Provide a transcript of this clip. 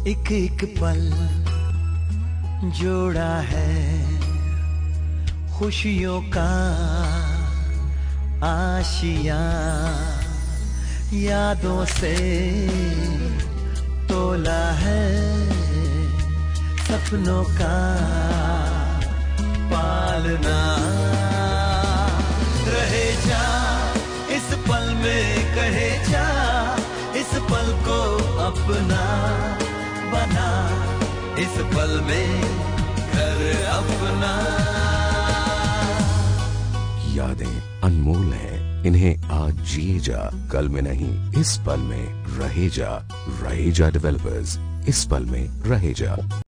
एक एक पल जोड़ा है खुशियों का आशियां, यादों से तोला है सपनों का पालना। रहे जा इस पल में, कहे जा इस पल को अपना बना, इस पल में घर अपना। यादें अनमोल हैं, इन्हें आज जिए जा, कल में नहीं इस पल में रहे जा। रहेजा डेवलपर्स, इस पल में रहे जा।